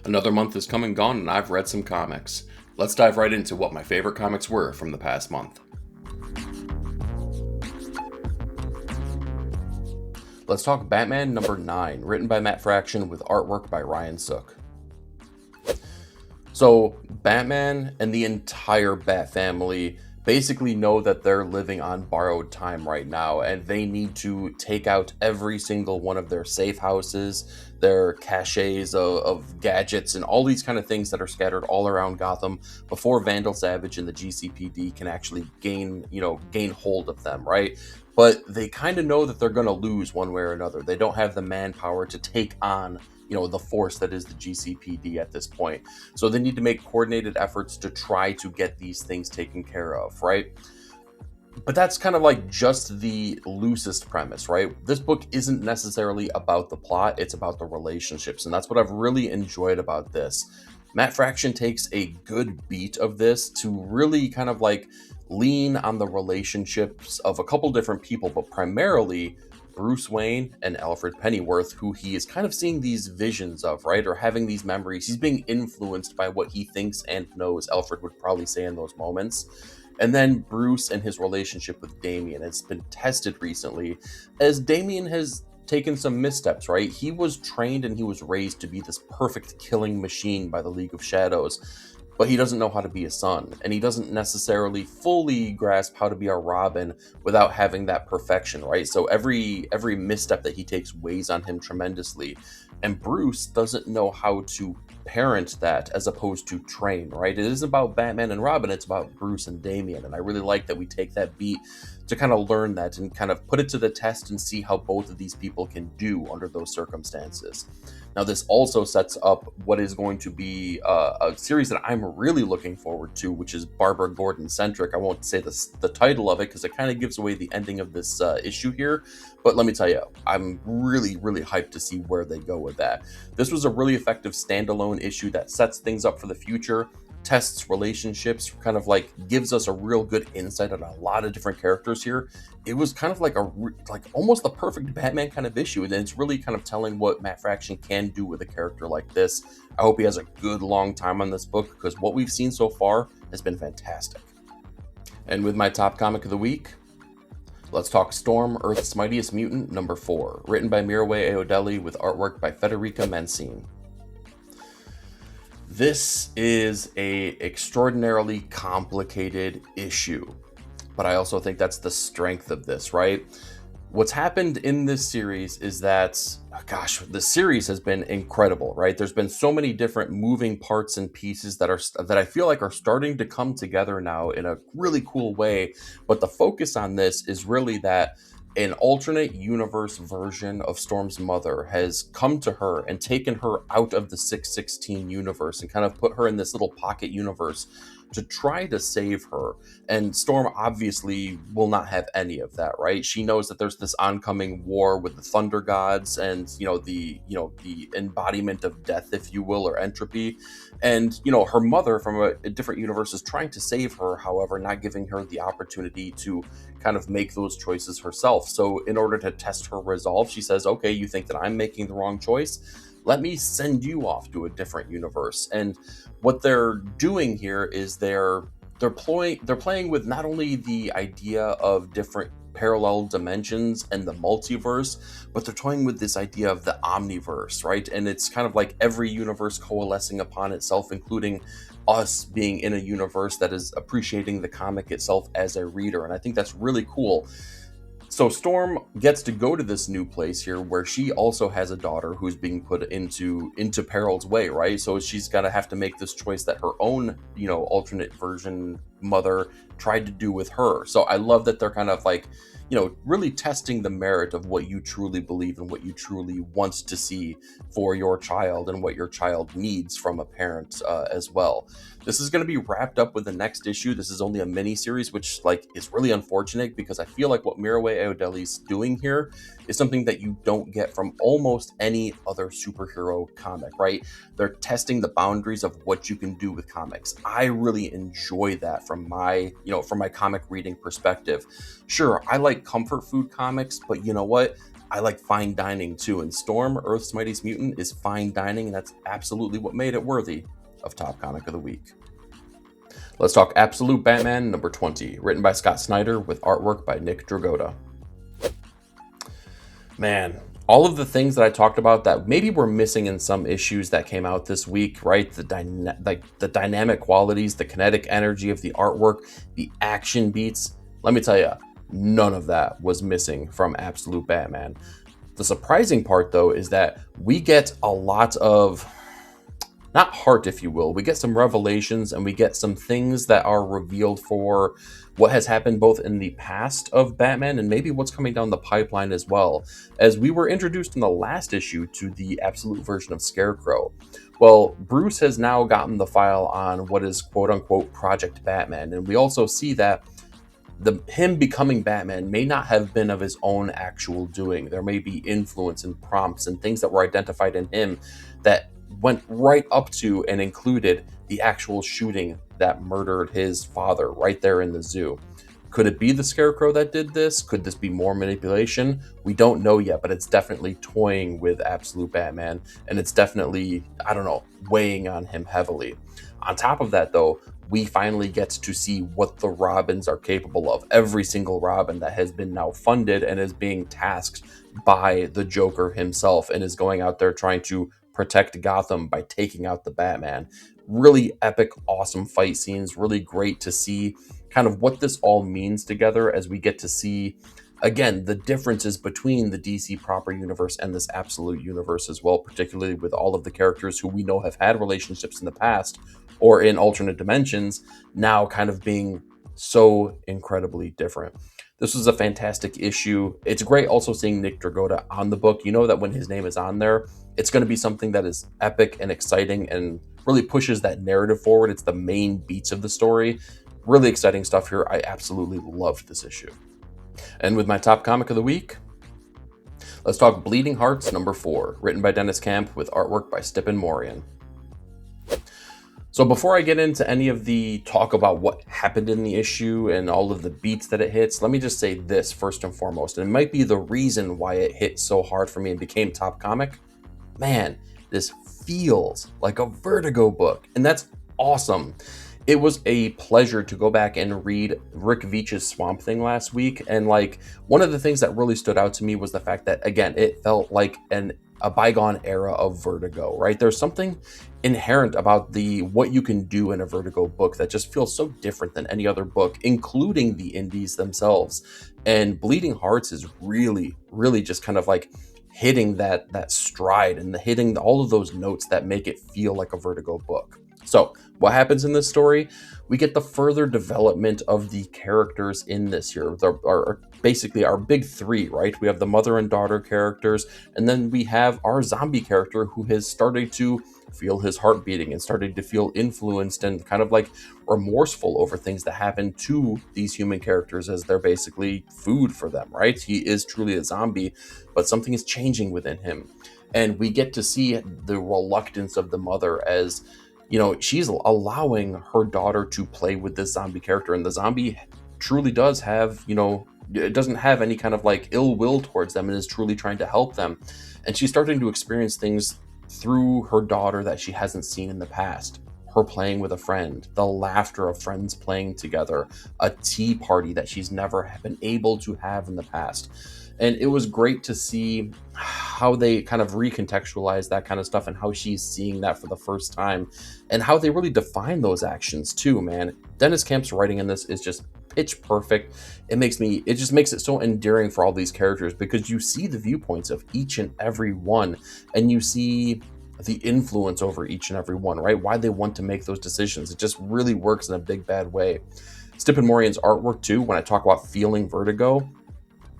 Another month has come and gone, and I've read some comics. Let's dive right into what my favorite comics were from the past month. Let's talk Batman number 9, written by Matt Fraction with artwork by Ryan Sook. So, Batman and the entire Bat family basically know that they're living on borrowed time right now, and they need to take out every single one of their safe houses, their caches of gadgets, and all these kind of things that are scattered all around Gotham before Vandal Savage and the GCPD can actually gain hold of them, right? But they kind of know that they're going to lose one way or another. They don't have the manpower to take on the force that is the GCPD at this point. So they need to make coordinated efforts to try to get these things taken care of, right? But that's kind of like just the loosest premise, right? This book isn't necessarily about the plot, it's about the relationships. And that's what I've really enjoyed about this. Matt Fraction takes a good beat of this to really kind of like lean on the relationships of a couple different people, but primarily Bruce Wayne and Alfred Pennyworth, who he is kind of seeing these visions of, right? Or having these memories. He's being influenced by what he thinks and knows, Alfred would probably say in those moments. And then Bruce and his relationship with Damian has been tested recently, as Damian has taken some missteps, right? He was trained and he was raised to be this perfect killing machine by the League of Shadows, but he doesn't know how to be a son, and he doesn't necessarily fully grasp how to be a Robin without having that perfection, right? So every misstep that he takes weighs on him tremendously, and Bruce doesn't know how to parent that as opposed to train, right? It isn't about Batman and Robin, it's about Bruce and Damian, and I really like that we take that beat to kind of learn that and kind of put it to the test and see how both of these people can do under those circumstances. Now, this also sets up what is going to be a series that I'm really looking forward to, which is Barbara Gordon-centric. I won't say the title of it because it kind of gives away the ending of this issue here. But let me tell you, I'm really, really hyped to see where they go with that. This was a really effective standalone issue that sets things up for the future, tests relationships, kind of like gives us a real good insight on a lot of different characters here. It was kind of like almost the perfect Batman kind of issue, and it's really kind of telling what Matt Fraction can do with a character like this. I hope he has a good long time on this book, because what we've seen so far has been fantastic. And with my top comic of the week, let's talk Storm, Earth's Mightiest Mutant, number 4, written by Mireille Ayodelli with artwork by Federica Mancini. This is a extraordinarily complicated issue, but I also think that's the strength of this, right? What's happened in this series is that, the series has been incredible, right? There's been so many different moving parts and pieces that I feel like are starting to come together now in a really cool way. But the focus on this is really that an alternate universe version of Storm's mother has come to her and taken her out of the 616 universe and kind of put her in this little pocket universe to try to save her. And Storm obviously will not have any of that, right? She knows that there's this oncoming war with the Thunder Gods and the embodiment of death, if you will, or entropy. And her mother from a different universe is trying to save her, however, not giving her the opportunity to kind of make those choices herself. So in order to test her resolve, she says, okay, you think that I'm making the wrong choice? Let me send you off to a different universe. And what they're doing here is they're playing with not only the idea of different parallel dimensions and the multiverse, but they're toying with this idea of the omniverse, right? And it's kind of like every universe coalescing upon itself, including us being in a universe that is appreciating the comic itself as a reader. And I think that's really cool. So Storm gets to go to this new place here where she also has a daughter who's being put into peril's way, right? So she's got to have to make this choice that her own, alternate version mother tried to do with her. So I love that they're kind of like, really testing the merit of what you truly believe and what you truly want to see for your child and what your child needs from a parent as well. This is going to be wrapped up with the next issue. This is only a mini series, which is really unfortunate because I feel like what Mireille Ayodelli's doing here is something that you don't get from almost any other superhero comic, right? They're testing the boundaries of what you can do with comics. I really enjoy that from my comic reading perspective. Sure, I like comfort food comics, but you know what? I like fine dining too. And Storm, Earth's Mightiest Mutant, is fine dining, and that's absolutely what made it worthy of Top Comic of the Week. Let's talk Absolute Batman number 20, written by Scott Snyder with artwork by Nick Dragotta. Man, all of the things that I talked about that maybe were missing in some issues that came out this week, right? The dynamic qualities, the kinetic energy of the artwork, the action beats. Let me tell you, none of that was missing from Absolute Batman. The surprising part, though, is that we get a lot of, not heart, if you will, we get some revelations and we get some things that are revealed for what has happened both in the past of Batman and maybe what's coming down the pipeline as well, as we were introduced in the last issue to the Absolute version of Scarecrow. Well, Bruce has now gotten the file on what is quote-unquote Project Batman, and we also see that him becoming Batman may not have been of his own actual doing. There may be influence and prompts and things that were identified in him that went right up to and included the actual shooting that murdered his father right there in the zoo. Could it be the Scarecrow that did this? Could this be more manipulation? We don't know yet, but it's definitely toying with Absolute Batman, and it's definitely, I don't know, weighing on him heavily. On top of that, though, we finally get to see what the Robins are capable of. Every single Robin that has been now funded and is being tasked by the Joker himself and is going out there trying to protect Gotham by taking out the Batman. Really epic, awesome fight scenes. Really great to see kind of what this all means together as we get to see, again, the differences between the DC proper universe and this Absolute universe as well, particularly with all of the characters who we know have had relationships in the past or in alternate dimensions, now kind of being so incredibly different. This was a fantastic issue. It's great also seeing Nick Dragotta on the book. You know that when his name is on there, it's going to be something that is epic and exciting and really pushes that narrative forward. It's the main beats of the story. Really exciting stuff here. I absolutely loved this issue. And with my top comic of the week, let's talk Bleeding Hearts number 4, written by Dennis Camp with artwork by Stephen Morian. So before I get into any of the talk about what happened in the issue and all of the beats that it hits, let me just say this first and foremost, and it might be the reason why it hit so hard for me and became top comic. Man, this feels like a Vertigo book, and that's awesome. It was a pleasure to go back and read Rick Veitch's Swamp Thing last week, and like one of the things that really stood out to me was the fact that, again, it felt like a bygone era of Vertigo, right? There's something inherent about what you can do in a Vertigo book that just feels so different than any other book, including the indies themselves. And Bleeding Hearts is really, really just kind of like hitting that stride and hitting all of those notes that make it feel like a Vertigo book. So what happens in this story? We get the further development of the characters in this here. Basically our big three, right? We have the mother and daughter characters, and then we have our zombie character who has started to feel his heart beating and started to feel influenced and kind of like remorseful over things that happen to these human characters as they're basically food for them, right? He is truly a zombie, but something is changing within him. And we get to see the reluctance of the mother as, you know, she's allowing her daughter to play with this zombie character, and the zombie truly does have, you know, it doesn't have any kind of like ill will towards them and is truly trying to help them. And she's starting to experience things through her daughter that she hasn't seen in the past. Her playing with a friend, the laughter of friends playing together, a tea party that she's never been able to have in the past. And it was great to see how they kind of recontextualize that kind of stuff and how she's seeing that for the first time and how they really define those actions too, man. Dennis Camp's writing in this is just pitch perfect. It just makes it so endearing for all these characters because you see the viewpoints of each and every one, and you see the influence over each and every one, right? Why they want to make those decisions. It just really works in a big bad way. Stephen Morian's artwork too, when I talk about feeling Vertigo,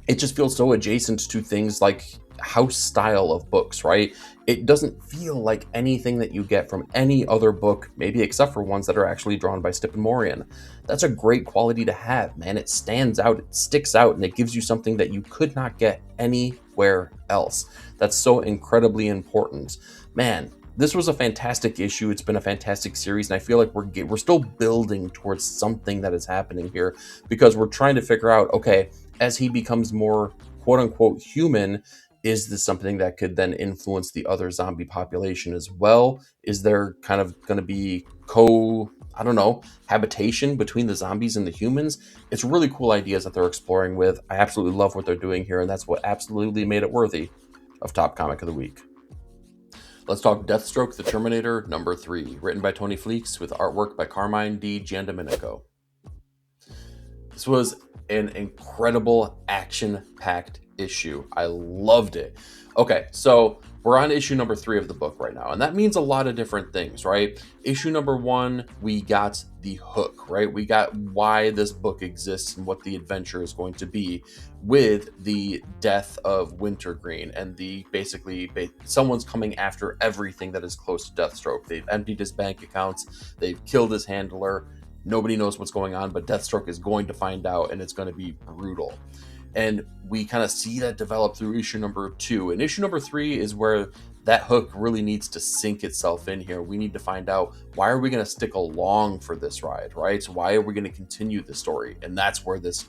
it just feels so adjacent to things like house style of books, right? It doesn't feel like anything that you get from any other book, maybe except for ones that are actually drawn by Stephen Morian. That's a great quality to have, man. It stands out, it sticks out, and it gives you something that you could not get anywhere else. That's so incredibly important. Man, this was a fantastic issue. It's been a fantastic series, and I feel like we're still building towards something that is happening here because we're trying to figure out, okay, as he becomes more quote unquote human, is this something that could then influence the other zombie population as well? Is there kind of going to be I don't know, habitation between the zombies and the humans? It's really cool ideas that they're exploring with. I absolutely love what they're doing here, and that's what absolutely made it worthy of Top Comic of the Week. Let's talk Deathstroke the Terminator #3, written by Tony Fleeks with artwork by Carmine Di Giandomenico. This was an incredible action-packed issue. I loved it. Okay, so we're on issue #3 of the book right now, and that means a lot of different things, right? Issue #1, we got the hook, right? We got why this book exists and what the adventure is going to be with the death of Wintergreen and the someone's coming after everything that is close to Deathstroke. They've emptied his bank accounts, they've killed his handler. Nobody knows what's going on, but Deathstroke is going to find out, and it's going to be brutal. And we kind of see that develop through issue #2. And issue #3 is where that hook really needs to sink itself in here. We need to find out, why are we going to stick along for this ride, right? So why are we going to continue the story? And that's where this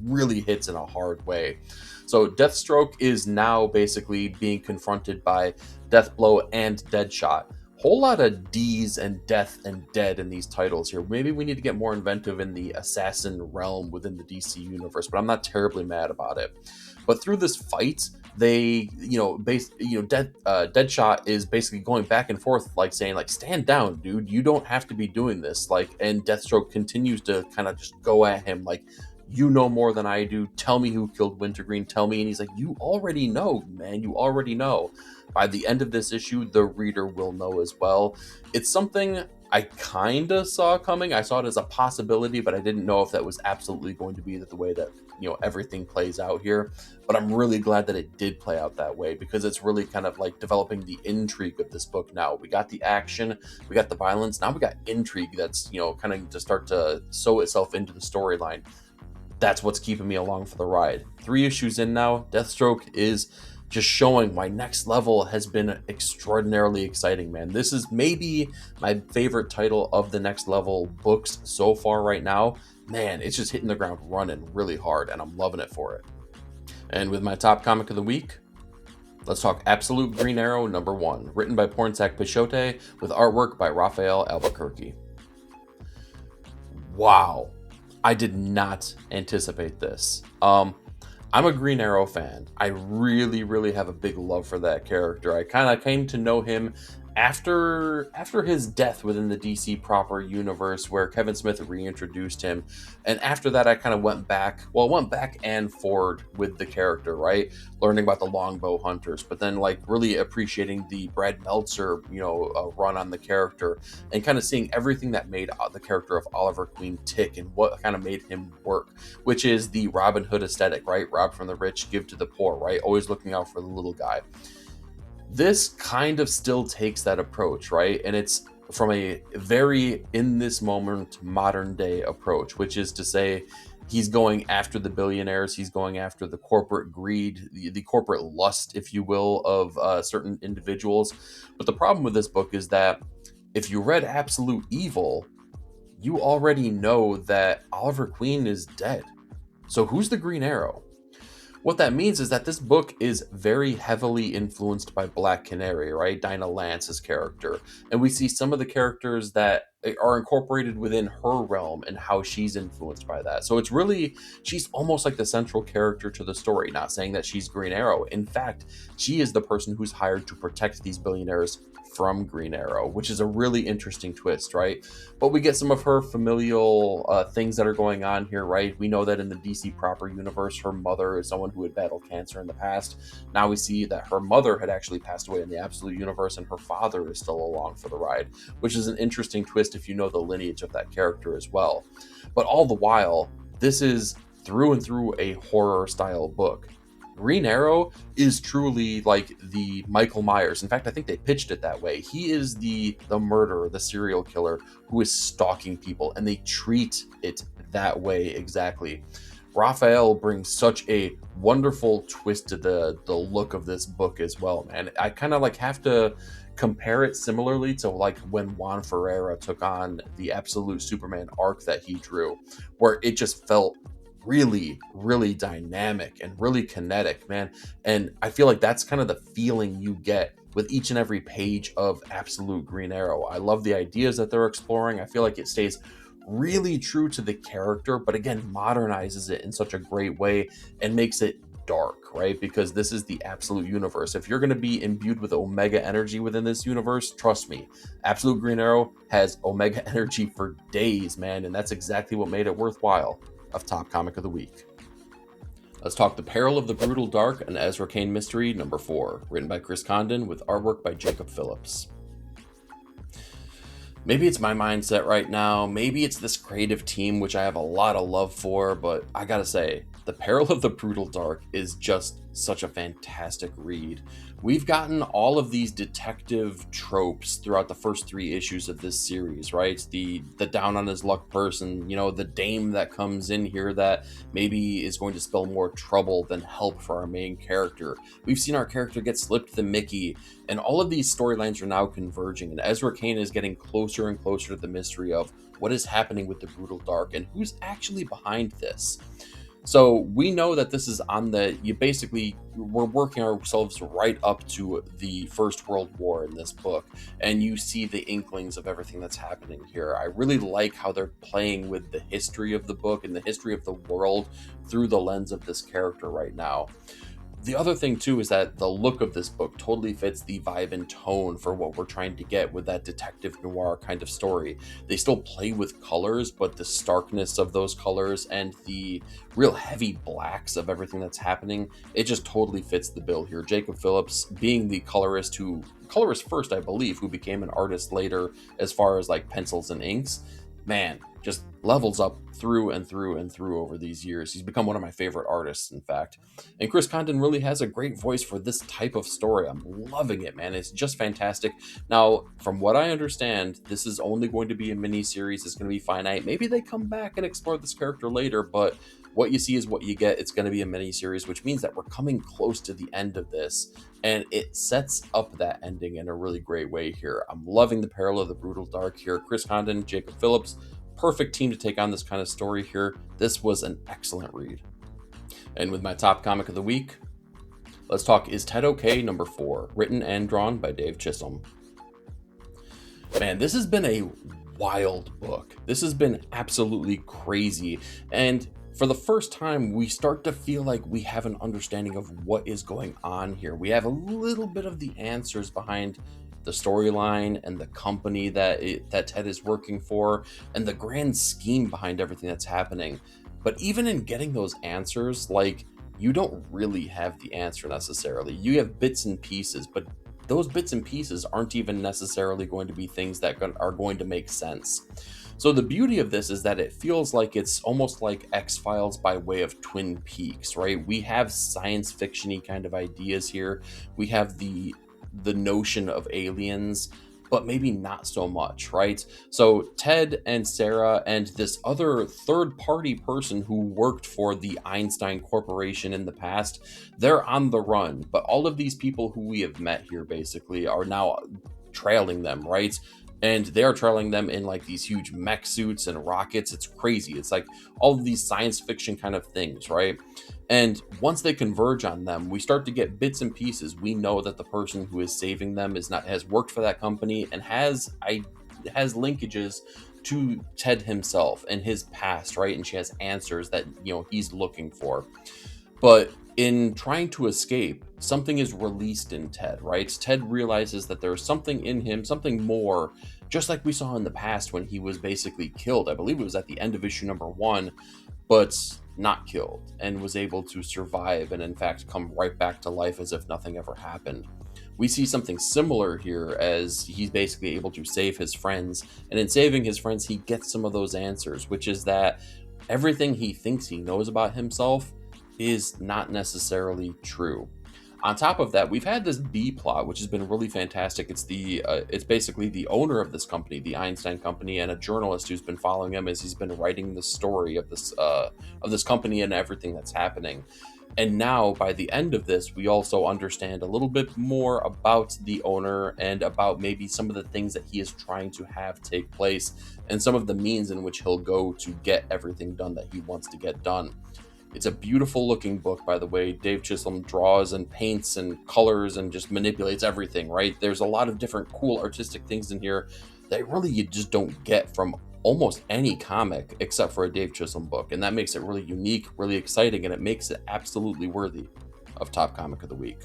really hits in a hard way. So Deathstroke is now basically being confronted by Deathblow and Deadshot. Whole lot of D's and death and dead in these titles here. Maybe we need to get more inventive in the assassin realm within the DC universe, but I'm not terribly mad about it. But through this fight, they, Deadshot is basically going back and forth, saying, stand down, dude. You don't have to be doing this. And Deathstroke continues to kind of just go at him, you know more than I do. Tell me who killed Wintergreen. Tell me. And he's like, you already know, man. You already know. By the end of this issue, the reader will know as well. It's something I kind of saw coming. I saw it as a possibility, but I didn't know if that was absolutely going to be the way that, everything plays out here. But I'm really glad that it did play out that way, because it's really kind of developing the intrigue of this book now. We got the action, we got the violence, now we got intrigue that's, kind of to start to sew itself into the storyline. That's what's keeping me along for the ride. 3 issues in now, Deathstroke is just showing why Next Level has been extraordinarily exciting, man. This is maybe my favorite title of the Next Level books so far right now. Man, it's just hitting the ground running really hard, and I'm loving it for it. And with my top comic of the week, let's talk Absolute Green Arrow #1, written by Pornsak Pichote with artwork by Rafael Albuquerque. Wow. I did not anticipate this. I'm a Green Arrow fan. I really, really have a big love for that character. I kind of came to know him after his death within the DC proper universe, where Kevin Smith reintroduced him. And after that, I kind of went back and forward with the character, right? Learning about the Longbow Hunters, but then really appreciating the Brad Meltzer, run on the character, and kind of seeing everything that made the character of Oliver Queen tick and what kind of made him work, which is the Robin Hood aesthetic, right? Rob from the rich, give to the poor, right? Always looking out for the little guy. This kind of still takes that approach, right? And it's from a very, in this moment, modern day approach, which is to say, he's going after the billionaires, he's going after the corporate greed, the corporate lust, if you will, of certain individuals. But the problem with this book is that if you read Absolute Evil, you already know that Oliver Queen is dead. So who's the Green Arrow? What that means is that this book is very heavily influenced by Black Canary, right? Dinah Lance's character. And we see some of the characters that are incorporated within her realm and how she's influenced by that. So she's almost like the central character to the story. Not saying that she's Green Arrow. In fact, she is the person who's hired to protect these billionaires from Green Arrow, which is a really interesting twist, right? But we get some of her familial things that are going on here, right? We know that in the DC proper universe, her mother is someone who had battled cancer in the past. Now we see that her mother had actually passed away in the Absolute universe, and her father is still along for the ride, which is an interesting twist if you know the lineage of that character as well. But all the while, this is through and through a horror style book. Green Arrow is truly like the Michael Myers. In fact, I think they pitched it that way. He is the murderer, the serial killer who is stalking people, and they treat it that way exactly. Raphael brings such a wonderful twist to the look of this book as well, man. I kind of have to compare it similarly to when Juan Ferreira took on the Absolute Superman arc that he drew, where it just felt really, really dynamic and really kinetic, man. And I feel like that's kind of the feeling you get with each and every page of Absolute Green Arrow. I love the ideas that they're exploring. I feel like it stays really true to the character, but again, modernizes it in such a great way and makes it dark, right? Because this is the Absolute universe. If you're going to be imbued with Omega energy within this universe, trust me, Absolute Green Arrow has Omega energy for days, man, and that's exactly what made it worthwhile of Top Comic of the Week. Let's talk The Peril of the Brutal Dark, an Ezra Kane mystery, number 4, written by Chris Condon with artwork by Jacob Phillips. Maybe it's my mindset right now, maybe it's this creative team, which I have a lot of love for, but I gotta say, The Peril of the Brutal Dark is just such a fantastic read. We've gotten all of these detective tropes throughout the first 3 issues of this series, right? The down on his luck person, you know, the dame that comes in here that maybe is going to spell more trouble than help for our main character. We've seen our character get slipped the Mickey, and all of these storylines are now converging, and Ezra Kane is getting closer and closer to the mystery of what is happening with the Brutal Dark and who's actually behind this. So we know that this is on we're working ourselves right up to the First World War in this book, and you see the inklings of everything that's happening here. I really like how they're playing with the history of the book and the history of the world through the lens of this character right now. The other thing too is that the look of this book totally fits the vibe and tone for what we're trying to get with that detective noir kind of story. They still play with colors, but the starkness of those colors and the real heavy blacks of everything that's happening, it just totally fits the bill here. Jacob Phillips being the colorist first, I believe, who became an artist later as far as like pencils and inks, man, just levels up through and through and through over these years. He's become one of my favorite artists, in fact. And Chris Condon really has a great voice for this type of story. I'm loving it, man. It's just fantastic. Now, from what I understand, this is only going to be a mini-series. It's going to be finite. Maybe they come back and explore this character later, but what you see is what you get. It's going to be a mini-series, which means that we're coming close to the end of this, and it sets up that ending in a really great way here. I'm loving The Peril of the Brutal Dark here. Chris Condon, Jacob Phillips, perfect team to take on this kind of story here. This was an excellent read. And with my top comic of the week, let's talk Is Ted Okay? Number 4, written and drawn by Dave Chisholm. Man, this has been a wild book. This has been absolutely crazy. And for the first time, we start to feel like we have an understanding of what is going on here. We have a little bit of the answers behind the storyline and the company that Ted is working for and the grand scheme behind everything that's happening. But even in getting those answers, like, you don't really have the answer necessarily. You have bits and pieces, but those bits and pieces aren't even necessarily going to be things that are going to make sense. So the beauty of this is that it feels like it's almost like X-Files by way of Twin Peaks, right? We have science fiction-y kind of ideas here. We have the notion of aliens, but maybe not so much, right? So Ted and Sarah and this other third-party person who worked for the Einstein Corporation in the past, they're on the run. But all of these people who we have met here basically are now trailing them, right? And they're trailing them in like these huge mech suits and rockets. It's crazy. It's like all of these science fiction kind of things, right? And once they converge on them, we start to get bits and pieces. We know that the person who is saving them has worked for that company and has linkages to Ted himself and his past, right? And she has answers that, you know, he's looking for. But in trying to escape, something is released in Ted, right? Ted realizes that there's something in him, something more, just like we saw in the past when he was basically killed. I believe it was at the end of issue number 1, but not killed, and was able to survive and in fact come right back to life as if nothing ever happened. We see something similar here as he's basically able to save his friends, and in saving his friends, he gets some of those answers, which is that everything he thinks he knows about himself is not necessarily true. On top of that, we've had this B plot, which has been really fantastic. It's basically the owner of this company, the Einstein Company, and a journalist who's been following him as he's been writing the story of this company and everything that's happening. And now, by the end of this, we also understand a little bit more about the owner and about maybe some of the things that he is trying to have take place and some of the means in which he'll go to get everything done that he wants to get done. It's a beautiful looking book, by the way. Dave Chisholm draws and paints and colors and just manipulates everything, right? There's a lot of different cool artistic things in here that really you just don't get from almost any comic except for a Dave Chisholm book. And that makes it really unique, really exciting, and it makes it absolutely worthy of Top Comic of the Week.